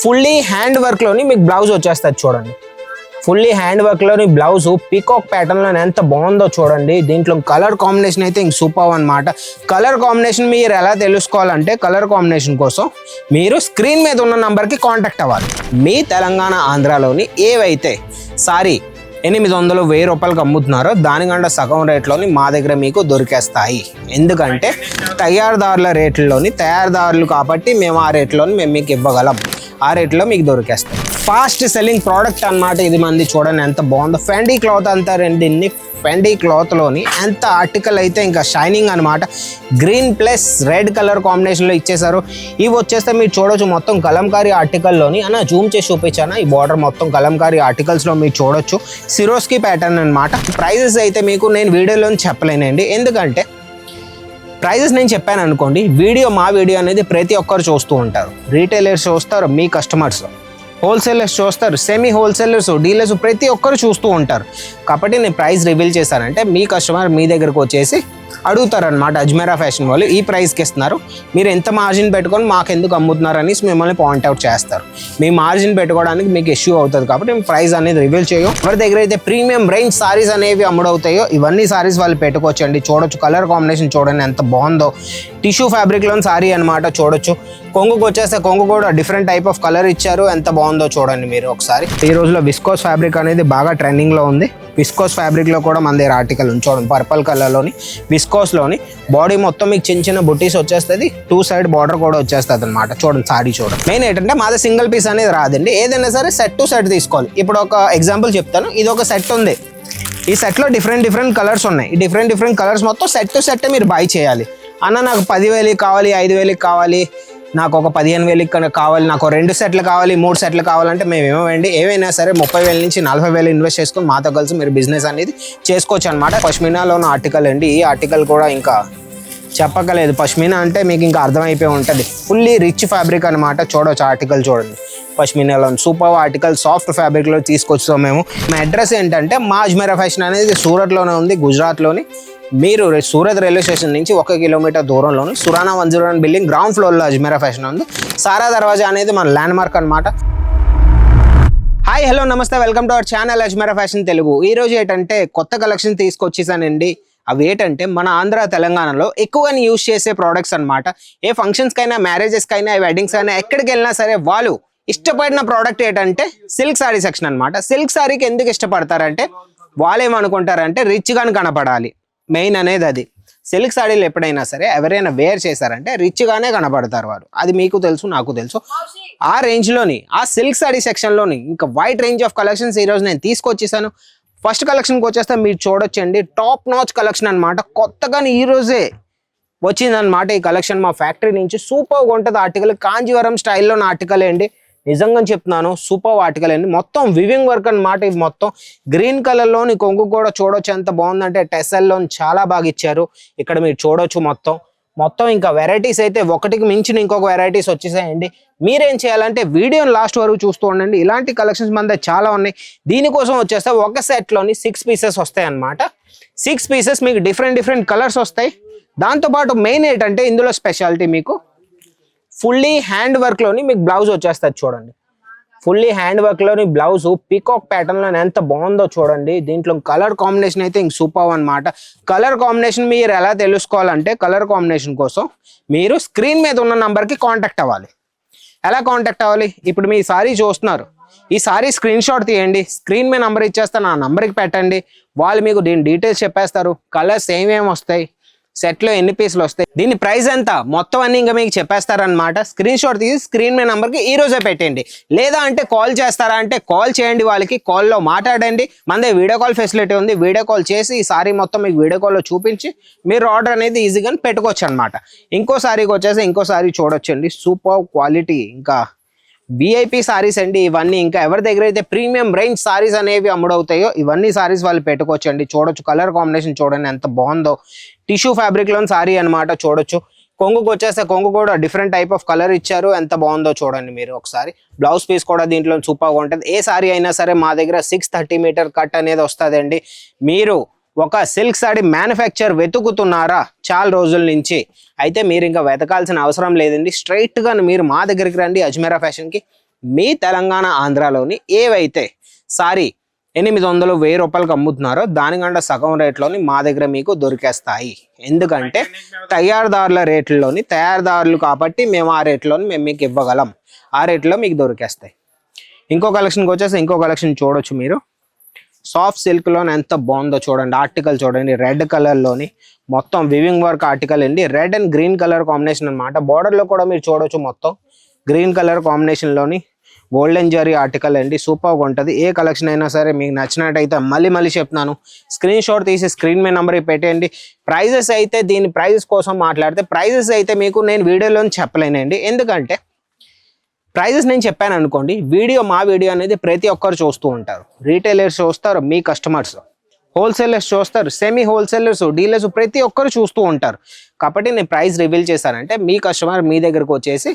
Fully hand work లోని మీకు blouse వచ్చేస్తుంది చూడండి. ఫుల్లీ హ్యాండ్ వర్క్ లోని బ్లౌజ్ పీకాక్ ప్యాటర్న్ లో ఎంత బాగుందో చూడండి. దీంట్లో కలర్ కాంబినేషన్ అయితే ఇంక సూపర్ అన్నమాట. కలర్ కాంబినేషన్ మీరు ఎలా తెలుసుకోవాలంటే కలర్ కాంబినేషన్ కోసం మీరు స్క్రీన్ మీద ఉన్న నంబర్కి కాంటాక్ట్ అవ్వాలి. మీ తెలంగాణ ఆంధ్రాలోని ఏవైతే సారీ 800-1000 రూపాయలకు అమ్ముతున్నారో దానికంటే సగం రేట్లోని మా దగ్గర మీకు దొరికేస్తాయి. ఎందుకంటే తయారుదారుల రేట్లలోని తయారుదారులు కాబట్టి మేము ఆ రేట్లోని మేము మీకు ఇవ్వగలం. ఆ రేట్లో మీకు దొరికేస్తాయి. ఫాస్ట్ సెల్లింగ్ ప్రోడక్ట్ అన్నమాట ఇది. మంది చూడండి ఎంత బాగుందో. ఫెండీ క్లాత్ అంతా రెండింటిని ఫెండీ క్లాత్లోని ఎంత ఆర్టికల్ అయితే ఇంకా షైనింగ్ అనమాట. గ్రీన్ ప్లస్ రెడ్ కలర్ కాంబినేషన్లో ఇచ్చేసారు. ఇవి వచ్చేస్తే మీరు చూడొచ్చు మొత్తం కలంకారీ ఆర్టికల్లోని అన్న జూమ్ చేసి చూపించాను. ఈ బార్డర్ మొత్తం కలంకారీ ఆర్టికల్స్లో మీరు చూడొచ్చు. సిరోస్కి ప్యాటర్న్ అనమాట. ప్రైజెస్ అయితే మీకు నేను వీడియోలో చెప్పలేనండి. ఎందుకంటే ప్రైజెస్ నేను చెప్పాను అనుకోండి, మా వీడియో అనేది ప్రతి ఒక్కరు చూస్తూ ఉంటారు. రీటైలర్స్ చూస్తారు, మీ కస్టమర్స్, హోల్సేలర్స్ చూస్తారు, సెమీ హోల్సేలర్స్, డీలర్స్ ప్రతి ఒక్కరు చూస్తూ ఉంటారు. కాబట్టి నేను ప్రైస్ రివీల్ చేశానంటే మీ కస్టమర్ మీ దగ్గరకు వచ్చేసి అడుగుతారనమాట. అజ్మీరా ఫ్యాషన్ వాళ్ళు ఈ ప్రైస్కి ఇస్తున్నారు, మీరు ఎంత మార్జిన్ పెట్టుకొని మాకు ఎందుకు అమ్ముతున్నారు అనేసి మిమ్మల్ని పాయింట్అవుట్ చేస్తారు. మీ మార్జిన్ పెట్టుకోవడానికి మీకు ఇష్యూ అవుతుంది కాబట్టి మేము ప్రైస్ అనేది రివీల్ చేయం. ఎవరి దగ్గర అయితే ప్రీమియం రేంజ్ సారీస్ అనేవి అమ్ముడవుతాయో ఇవన్నీ సారీస్ వాళ్ళు పెట్టుకోవచ్చండి. చూడొచ్చు కలర్ కాంబినేషన్ చూడండి ఎంత బాగుందో. టిష్యూ ఫ్యాబ్రిక్లోని సారీ అనమాట. చూడొచ్చు కొంగుకు వచ్చేస్తే కొంగు కూడా డిఫరెంట్ టైప్ ఆఫ్ కలర్ ఇచ్చారు. ఎంత బాగుందో చూడండి మీరు ఒకసారి. ఈ రోజులో విస్కోస్ ఫ్యాబ్రిక్ అనేది బాగా ట్రెండింగ్లో ఉంది. విస్కోస్ ఫ్యాబ్రిక్లో కూడా మన దగ్గర ఆర్టికల్ ఉంది చూడండి. పర్పుల్ కలర్లోని విస్కోస్లోని బాడీ మొత్తం మీకు చిన్న చిన్న బుట్టీస్ వచ్చేస్తుంది. 2 సైడ్ బార్డర్ కూడా వచ్చేస్తుంది అనమాట. చూడండి సారీ చూడండి. మెయిన్ ఏంటంటే మాది సింగిల్ పీస్ అనేది రాదండి. ఏదైనా సరే సెట్ టు సెట్ తీసుకోవాలి. ఇప్పుడు ఒక ఎగ్జాంపుల్ చెప్తాను. ఇది ఒక సెట్ ఉంది. ఈ సెట్లో డిఫరెంట్ కలర్స్ ఉన్నాయి. ఈ డిఫరెంట్ కలర్స్ మొత్తం సెట్ టు సెట్ మీరు బై చేయాలి. అన్న నాకు 10,000 కావాలి, 5,000 కావాలి, నాకు ఒక 15,000 కావాలి, నాకు 2 సెట్లు కావాలి, 3 సెట్లు కావాలంటే మేము ఏమేమండి ఏవైనా సరే 30,000 నుంచి 40,000 ఇన్వెస్ట్ చేసుకొని మాతో కలిసి మీరు బిజినెస్ అనేది చేసుకోవచ్చు అనమాట. పష్మినాలో ఉన్న ఆర్టికల్ అండి. ఈ ఆర్టికల్ కూడా ఇంకా చెప్పకలేదు. పష్మినా అంటే మీకు ఇంకా అర్థమైపోయి ఉంటుంది. ఫుల్లీ రిచ్ ఫ్యాబ్రిక్ అనమాట. చూడవచ్చు ఆర్టికల్ చూడండి. పష్మినాలో సూపర్ ఆర్టికల్ సాఫ్ట్ ఫ్యాబ్రిక్లో తీసుకొచ్చాం మేము. మా అడ్రస్ ఏంటంటే మా అజ్మీరా ఫ్యాషన్ అనేది సూరత్లోనే ఉంది, గుజరాత్లోని. మీరు సూరత్ రైల్వే స్టేషన్ నుంచి 1 కిలోమీటర్ దూరంలోని సురానా 101 బిల్డింగ్ గ్రౌండ్ ఫ్లోర్లో అజ్మీరా ఫ్యాషన్ ఉంది. సారా దర్వాజా అనేది మన ల్యాండ్ మార్క్ అనమాట. హాయ్ హలో నమస్తే, welcome to our channel Ajmeera fashion Telugu. ఈ రోజు ఏంటంటే కొత్త కలెక్షన్ తీసుకొచ్చేసానండి. అవి ఏంటంటే మన ఆంధ్ర తెలంగాణలో ఎక్కువగా యూజ్ చేసే ప్రోడక్ట్స్ అనమాట. ఏ ఫంక్షన్స్కైనా, మ్యారేజెస్కైనా, వెడ్డింగ్స్ అయినా ఎక్కడికి వెళ్ళినా సరే వాళ్ళు ఇష్టపడిన ప్రోడక్ట్ ఏంటంటే సిల్క్ సారీ సెక్షన్ అనమాట. సిల్క్ సారీకి ఎందుకు ఇష్టపడతారంటే వాళ్ళు ఏమనుకుంటారంటే రిచ్గా కనపడాలి. మెయిన్ అనేది అది. సిల్క్ సారీలు ఎప్పుడైనా సరే ఎవరైనా వేర్ చేశారంటే రిచ్గానే కనపడతారు వారు. అది మీకు తెలుసు, నాకు తెలుసు. ఆ రేంజ్లోని ఆ సిల్క్ సారీ సెక్షన్లోని ఇంకా వైడ్ రేంజ్ ఆఫ్ కలెక్షన్స్ ఈరోజు నేను తీసుకొచ్చేసాను. ఫస్ట్ కలెక్షన్కి వచ్చేస్తే మీరు చూడొచ్చండి. టాప్ నాచ్ కలెక్షన్ అనమాట. కొత్తగా ఈ రోజే వచ్చిందనమాట ఈ కలెక్షన్ మా ఫ్యాక్టరీ నుంచి. సూపర్గా ఉంటుంది ఆర్టికల్. కాంజీవరం స్టైల్లో ఆర్టికల్ అండి. నిజంగా చెప్తున్నాను, సూపర్ ఆర్టికల్ అండి. మొత్తం వివింగ్ వర్క్ అనమాట. ఇది మొత్తం గ్రీన్ కలర్లోని కొంగు కూడా చూడొచ్చు ఎంత బాగుందంటే టెసల్లో చాలా బాగా ఇచ్చారు. ఇక్కడ మీరు చూడొచ్చు మొత్తం ఇంకా వెరైటీస్ అయితే ఒకటికి మించిన ఇంకొక వెరైటీస్ వచ్చేసాయండి. మీరేం చేయాలంటే వీడియోని లాస్ట్ వరకు చూస్తూ ఉండండి. ఇలాంటి కలెక్షన్స్ మన దగ్గర చాలా ఉన్నాయి. దీనికోసం వచ్చేస్తే ఒక సెట్లోని 6 పీసెస్ వస్తాయి అనమాట. 6 పీసెస్ మీకు డిఫరెంట్ కలర్స్ వస్తాయి. దాంతోపాటు మెయిన్ ఏంటంటే ఇందులో స్పెషాలిటీ మీకు ఫుల్లీ హ్యాండ్ వర్క్లోని మీకు బ్లౌజ్ వచ్చేస్తుంది చూడండి. ఫుల్లీ హ్యాండ్ వర్క్లోని బ్లౌజ్ పీకాక్ ప్యాటర్న్లో ఎంత బాగుందో చూడండి. దీంట్లో కలర్ కాంబినేషన్ అయితే ఇంక సూపర్ అనమాట. కలర్ కాంబినేషన్ మీరు ఎలా తెలుసుకోవాలంటే కలర్ కాంబినేషన్ కోసం మీరు స్క్రీన్ మీద ఉన్న నంబర్కి కాంటాక్ట్ అవ్వాలి. ఎలా కాంటాక్ట్ అవ్వాలి? ఇప్పుడు మీ సారీ చూస్తున్నారు, ఈ సారీ స్క్రీన్ షాట్ తీయండి. స్క్రీన్ మీద నంబర్ ఇచ్చేస్తాను, ఆ నంబర్కి పెట్టండి. వాళ్ళు మీకు దీని డీటెయిల్స్ చెప్పేస్తారు. కలర్స్ ఏమేమి వస్తాయి, సెట్లో ఎన్ని పీసులు వస్తాయి, దీని ప్రైస్ ఎంత, మొత్తం అన్ని ఇంకా మీకు చెప్పేస్తారనమాట. స్క్రీన్ షాట్ తీసి స్క్రీన్ మీద నంబర్కి ఈ రోజే పెట్టండి. లేదా అంటే కాల్ చేస్తారా అంటే కాల్ చేయండి. వాళ్ళకి కాల్లో మాట్లాడండి. మనదే వీడియో కాల్ ఫెసిలిటీ ఉంది. వీడియో కాల్ చేసి ఈ సారీ మొత్తం మీకు వీడియో కాల్లో చూపించి మీరు ఆర్డర్ అనేది ఈజీగా పెట్టుకోవచ్చు అనమాట. ఇంకో సారీకి వచ్చేసి ఇంకో సారీ చూడొచ్చండి. సూపర్ క్వాలిటీ ఇంకా విఐపి సారీస్ అండి ఇవన్నీ. ఇంకా ఎవరి దగ్గర అయితే ప్రీమియం రేంజ్ సారీస్ అనేవి అమ్ముడవుతాయో ఇవన్నీ సారీస్ వాళ్ళు పెట్టుకోవచ్చండి. చూడొచ్చు కలర్ కాంబినేషన్ చూడండి ఎంత బాగుందో. టిష్యూ ఫ్యాబ్రిక్లోని సారీ అనమాట. చూడొచ్చు కొంగుకు వచ్చేస్తే కొంగు కూడా డిఫరెంట్ టైప్ ఆఫ్ కలర్ ఇచ్చారు. ఎంత బాగుందో చూడండి మీరు ఒకసారి. బ్లౌజ్ పీస్ కూడా దీంట్లో సూపర్గా ఉంటుంది. ఏ సారీ అయినా సరే మా దగ్గర 630 మీటర్ కట్ అనేది వస్తుందండి. మీరు ఒక సిల్క్ సారీ మ్యానుఫ్యాక్చర్ వెతుకుతున్నారా చాలా రోజుల నుంచి, అయితే మీరు ఇంకా వెతకాల్సిన అవసరం లేదండి. స్ట్రైట్గా మీరు మా దగ్గరికి రండి అజ్మీరా ఫ్యాషన్కి. మీ తెలంగాణ ఆంధ్రాలోని ఏవైతే సారీ 800-1000 రూపాయలకు అమ్ముతున్నారో దానికంటే సగం రేట్లోని మా దగ్గర మీకు దొరికేస్తాయి. ఎందుకంటే తయారుదారుల రేట్లలోని తయారుదారులు కాబట్టి మేము ఆ రేట్లోని మేము మీకు ఇవ్వగలం, ఆ రేట్లో మీకు దొరికేస్తాయి. ఇంకో కలెక్షన్కి వచ్చేసి ఇంకో కలెక్షన్ చూడొచ్చు మీరు. సాఫ్ట్ సిల్క్లోని ఎంత బాగుందో చూడండి. ఆర్టికల్ చూడండి, రెడ్ కలర్లోని మొత్తం వివింగ్ వర్క్ ఆర్టికల్ అండి. Red and green colour combination అనమాట. బార్డర్లో కూడా మీరు చూడొచ్చు మొత్తం గ్రీన్ కలర్ కాంబినేషన్లోని గోల్డెన్ జరీ ఆర్టికల్ అండి. సూపర్గా ఉంటుంది. ఏ కలెక్షన్ అయినా సరే మీకు నచ్చినట్టయితే మళ్ళీ చెప్తున్నాను, స్క్రీన్ షాట్ తీసి స్క్రీన్ మీద నెంబర్ పెట్టేయండి. ప్రైజెస్ అయితే దీని ప్రైజెస్ కోసం మాట్లాడితే ప్రైజెస్ అయితే మీకు నేను వీడియోలో చెప్పలేనండి. ఎందుకంటే ప్రైజెస్ నేను చెప్పాను అనుకోండి, మా వీడియో అనేది ప్రతి ఒక్కరు చూస్తూ ఉంటారు. రీటైలర్స్ చూస్తారు, మీ కస్టమర్స్, హోల్సేలర్స్ చూస్తారు, సెమీ హోల్సేలర్స్, డీలర్స్ ప్రతి ఒక్కరు చూస్తూ ఉంటారు. కాబట్టి నేను ప్రైస్ రివీల్ చేశానంటే మీ కస్టమర్ మీ దగ్గరకు వచ్చేసి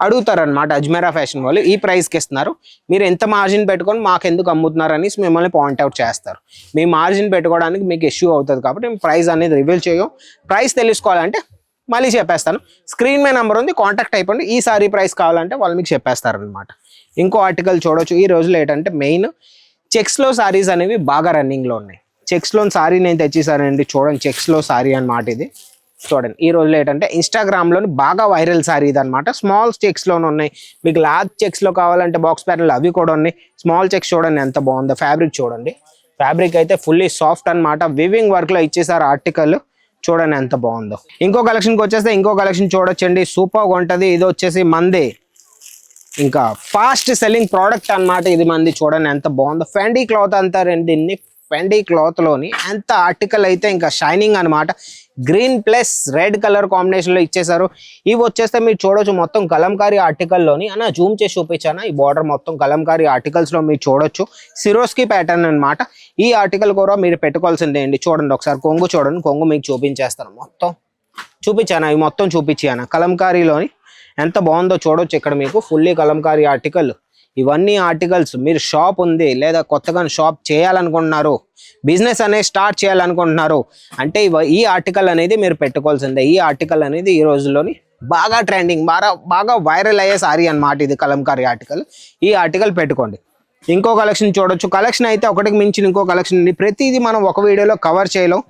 అడుగుతారు అనమాట. అజ్మీరా ఫ్యాషన్ వాళ్ళు ఈ ప్రైస్కి ఇస్తున్నారు, మీరు ఎంత మార్జిన్ పెట్టుకొని మాకు ఎందుకు అమ్ముతున్నారు అనేసి మిమ్మల్ని పాయింట్అవుట్ చేస్తారు. మీ మార్జిన్ పెట్టుకోవడానికి మీకు ఇష్యూ అవుతుంది. కాబట్టి మేము ప్రైస్ అనేది రివీల్ చేయం. ప్రైస్ తెలుసుకోవాలంటే మళ్ళీ చెప్పేస్తాను, స్క్రీన్ మీద నెంబర్ ఉంది, కాంటాక్ట్ అయిపోండి. ఈ సారీ ప్రైస్ కావాలంటే వాళ్ళు మీకు చెప్పేస్తారనమాట. ఇంకో ఆర్టికల్ చూడొచ్చు. ఈ రోజులో ఏంటంటే మెయిన్ చెక్స్లో సారీస్ అనేవి బాగా రన్నింగ్లో ఉన్నాయి. చెక్స్లో సారీ నేను తెచ్చేసానండి, చూడండి. చెక్స్లో సారీ అనమాట ఇది. చూడండి, ఈ రోజులో ఏంటంటే ఇన్స్టాగ్రామ్లోని బాగా వైరల్ సారీ ఇది అనమాట. స్మాల్ చెక్స్లోనే ఉన్నాయి. మీకు లార్జ్ చెక్స్లో కావాలంటే బాక్స్ ప్యాటర్న్లు అవి కూడా ఉన్నాయి. స్మాల్ చెక్స్ చూడండి ఎంత బాగుందో. ఫ్యాబ్రిక్ చూడండి, ఫ్యాబ్రిక్ అయితే ఫుల్లీ సాఫ్ట్ అనమాట. వివింగ్ వర్క్లో ఇచ్చేసారు ఆర్టికల్, చూడండి ఎంత బాగుందో. ఇంకో కలెక్షన్కి వచ్చేస్తే ఇంకో కలెక్షన్ చూడొచ్చండి, సూపర్గా ఉంటుంది. ఇది వచ్చేసి మంది ఇంకా ఫాస్ట్ సెల్లింగ్ ప్రోడక్ట్ అనమాట. ఇది మంది చూడండి ఎంత బాగుందో. ఫెండీ క్లాత్ అంటారండి దీన్ని. ఫెండీ క్లాత్లోని ఎంత ఆర్టికల్ అయితే ఇంకా షైనింగ్ అనమాట. గ్రీన్ ప్లస్ రెడ్ కలర్ కాంబినేషన్లో ఇచ్చేసారు. ఇవి వచ్చేస్తే మీరు చూడొచ్చు మొత్తం కలంకారీ ఆర్టికల్లోని. అన్న జూమ్ చేసి చూపించాను. ఈ బార్డర్ మొత్తం కలంకారీ ఆర్టికల్స్లో మీరు చూడొచ్చు. సిరోస్కి ప్యాటర్న్ అనమాట. ఈ ఆర్టికల్ కూడా మీరు పెట్టుకోవాల్సిందే అండి. చూడండి ఒకసారి కొంగు చూడండి, కొంగు మీకు చూపించేస్తాను. మొత్తం చూపించాను, అవి మొత్తం చూపించాను. కలంకారీలోని ఎంత బాగుందో చూడొచ్చు. ఇక్కడ మీకు ఫుల్లీ కలంకారీ ఆర్టికల్. ఇవన్నీ ఆర్టికల్స్ మీరు షాప్ ఉంది లేదా కొత్తగా షాప్ చేయాలనుకుంటున్నారు, బిజినెస్ అనేది స్టార్ట్ చేయాలనుకుంటున్నారు అంటే ఈ ఆర్టికల్ అనేది మీరు పెట్టుకోవాల్సిందే. ఈ ఆర్టికల్ అనేది ఈ రోజుల్లోని బాగా ట్రెండింగ్, బాగా వైరల్ అయ్యే సారీ అనమాట. ఇది కలంకారీ ఆర్టికల్. ఈ ఆర్టికల్ పెట్టుకోండి. ఇంకో కలెక్షన్ చూడొచ్చు. కలెక్షన్ అయితే ఒకటికి మించిన ఇంకో కలెక్షన్ ఉంది. ప్రతిదీ మనం ఒక వీడియోలో కవర్ చేయలేం.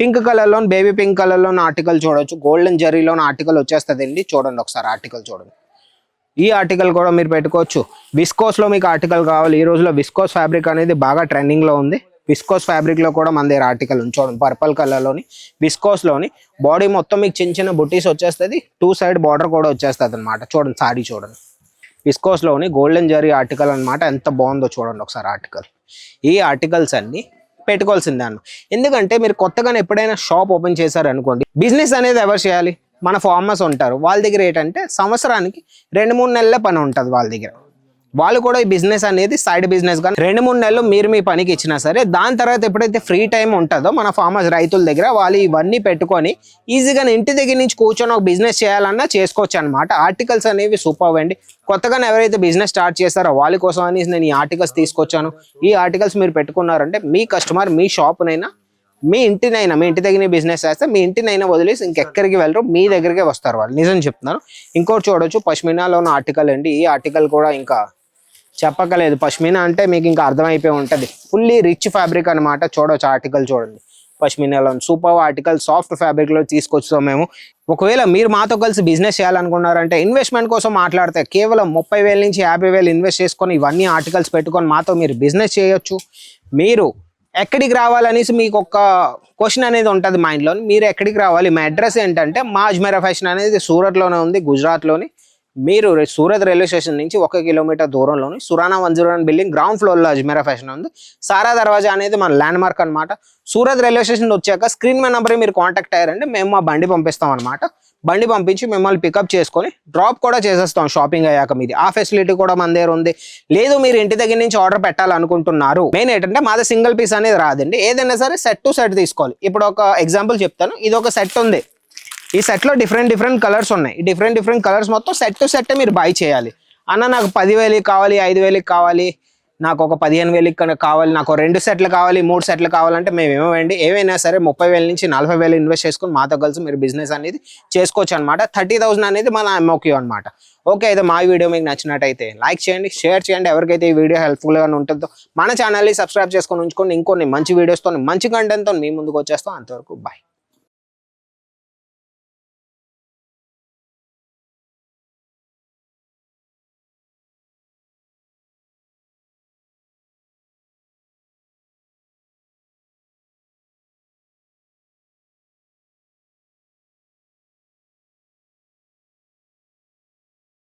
పింక్ కలర్లో, బేబీ పింక్ కలర్లో ఆర్టికల్ చూడొచ్చు. గోల్డెన్ జరీలో ఆర్టికల్ వచ్చేస్తుంది. చూడండి ఒకసారి ఆర్టికల్ చూడండి. ఈ ఆర్టికల్ కూడా మీరు పెట్టుకోవచ్చు. విస్కోస్లో మీకు ఆర్టికల్ కావాలి. ఈ రోజులో విస్కోస్ ఫ్యాబ్రిక్ అనేది బాగా ట్రెండింగ్లో ఉంది. విస్కోస్ ఫ్యాబ్రిక్లో కూడా మన దగ్గర ఆర్టికల్ ఉంది. చూడండి పర్పుల్ కలర్లోని విస్కోస్లోని బాడీ మొత్తం మీకు చిన్న బుట్టీస్ వచ్చేస్తుంది. 2 సైడ్ బార్డర్ కూడా వచ్చేస్తుంది అనమాట. చూడండి సారీ చూడండి. విస్కోస్లోని గోల్డెన్ జరీ ఆర్టికల్ అనమాట. ఎంత బాగుందో చూడండి ఒకసారి ఆర్టికల్. ఈ ఆర్టికల్స్ అన్ని పెట్టుకోవాల్సిందే అన్న. ఎందుకంటే మీరు కొత్తగా ఎప్పుడైనా షాప్ ఓపెన్ చేశారనుకోండి, బిజినెస్ అనేది ఎవరు చేయాలి? మన ఫార్మర్స్ ఉంటారు. వాళ్ళ దగ్గర ఏంటంటే సంవత్సరానికి 2-3 నెలల పని ఉంటుంది వాళ్ళ దగ్గర. వాళ్ళు కూడా ఈ బిజినెస్ అనేది సైడ్ బిజినెస్ గా 2-3 నెలలు మీరు మీ పనికి ఇచ్చినా సరే, దాని తర్వాత ఎప్పుడైతే ఫ్రీ టైం ఉంటుందో మన ఫార్మర్స్ రైతుల దగ్గర వాళ్ళు ఇవన్నీ పెట్టుకొని ఈజీగా ఇంటి దగ్గర నుంచి కూర్చొని ఒక బిజినెస్ చేయాలన్నా చేసుకోవచ్చు అనమాట. ఆర్టికల్స్ అనేవి సూపర్ అండి. కొత్తగా ఎవరైతే బిజినెస్ స్టార్ట్ చేస్తారో వాళ్ళ కోసం అనేసి నేను ఈ ఆర్టికల్స్ తీసుకొచ్చాను. ఈ ఆర్టికల్స్ మీరు పెట్టుకున్నారంటే మీ కస్టమర్ మీ షాప్నైనా మీ ఇంటి దగ్గర బిజినెస్ చేస్తే మీ ఇంటినైనా వదిలేసి ఇంకెక్కడికి వెళ్ళరు, మీ దగ్గరికే వస్తారు వాళ్ళు. నిజం చెప్తున్నారు. ఇంకోటి చూడొచ్చు, పష్మినాలో ఉన్న ఆర్టికల్ అండి. ఈ ఆర్టికల్ కూడా ఇంకా చెప్పకలేదు. పష్మినా అంటే మీకు ఇంకా అర్థమైపోయి ఉంటుంది. ఫుల్లీ రిచ్ ఫ్యాబ్రిక్ అనమాట. చూడొచ్చు ఆర్టికల్ చూడండి. పష్మినాలో సూపర్ ఆర్టికల్, సాఫ్ట్ ఫ్యాబ్రిక్లో తీసుకొచ్చాం మేము. ఒకవేళ మీరు మాతో కలిసి బిజినెస్ చేయాలనుకున్నారంటే ఇన్వెస్ట్మెంట్ కోసం మాట్లాడితే కేవలం 30,000 నుంచి 50,000 ఇన్వెస్ట్ చేసుకొని ఇవన్నీ ఆర్టికల్స్ పెట్టుకొని మాతో మీరు బిజినెస్ చేయొచ్చు. మీరు ఎక్కడికి రావాలనేసి మీకు ఒక క్వశ్చన్ అనేది ఉంటుంది మైండ్లో. మీరు ఎక్కడికి రావాలి? మా అడ్రస్ ఏంటంటే మా అజ్మీరా ఫ్యాషన్ అనేది సూరత్లోనే ఉంది, గుజరాత్లోని. మీరు సూరత్ రైల్వే స్టేషన్ నుంచి 1 కిలోమీటర్ దూరంలోని సురానా 101 బిల్డింగ్ గ్రౌండ్ ఫ్లోర్లో అజ్మీరా ఫ్యాషన్ ఉంది. సారా దర్వాజా అనేది మన ల్యాండ్ మార్క్ అనమాట. సూరత్ రైల్వే స్టేషన్ వచ్చాక స్క్రీన్ మీద నెంబర్ మీరు కాంటాక్ట్ అయ్యారంటే మేము మా బండి పంపిస్తాం అనమాట. బండి పంపించి మిమ్మల్ని పికప్ చేసుకొని డ్రాప్ కూడా చేసేస్తాం షాపింగ్ అయ్యాక. మీది ఆ ఫెసిలిటీ కూడా మన దగ్గర ఉంది. లేదు మీరు ఇంటి దగ్గర నుంచి ఆర్డర్ పెట్టాలనుకుంటున్నారు, మెయిన్ ఏంటంటే మాది సింగిల్ పీస్ అనేది రాదండి. ఏదైనా సరే సెట్ టు సెట్ తీసుకోవాలి. ఇప్పుడు ఒక ఎగ్జాంపుల్ చెప్తాను. ఇది ఒక సెట్ ఉంది. ఈ సెట్లో డిఫరెంట్ కలర్స్ ఉన్నాయి. ఈ డిఫరెంట్ కలర్స్ మొత్తం సెట్ టు సెట్ మీరు బై చేయాలి. అన్న నాకు 10,000 కావాలి, 5,000 కావాలి, నాకు ఒక 15,000 ఇక్కడ కావాలి, నాకు 2 సెట్లు కావాలి, 3 సెట్లు కావాలంటే మేము ఏమేమండి ఏవైనా సరే 30,000 నుంచి 40,000 ఇన్వెస్ట్ చేసుకుని మాతో కలిసి మీరు బిజినెస్ అనేది చేసుకోవచ్చు అనమాట. 30,000 అనేది మన MOQ అనమాట. ఓకే, అయితే మా వీడియో మీకు నచ్చినట్టయితే లైక్ చేయండి, షేర్ చేయండి. ఎవరికైతే ఈ వీడియో హెల్ప్ఫుల్గా ఉంటుందో మన ఛానల్ని సబ్స్క్రైబ్ చేసుకొని ఉంచుకోండి. ఇంకొన్ని మంచి వీడియోస్తో మంచి కంటెంట్తో మీ ముందుకు వచ్చేస్తాం. అంతవరకు బాయ్.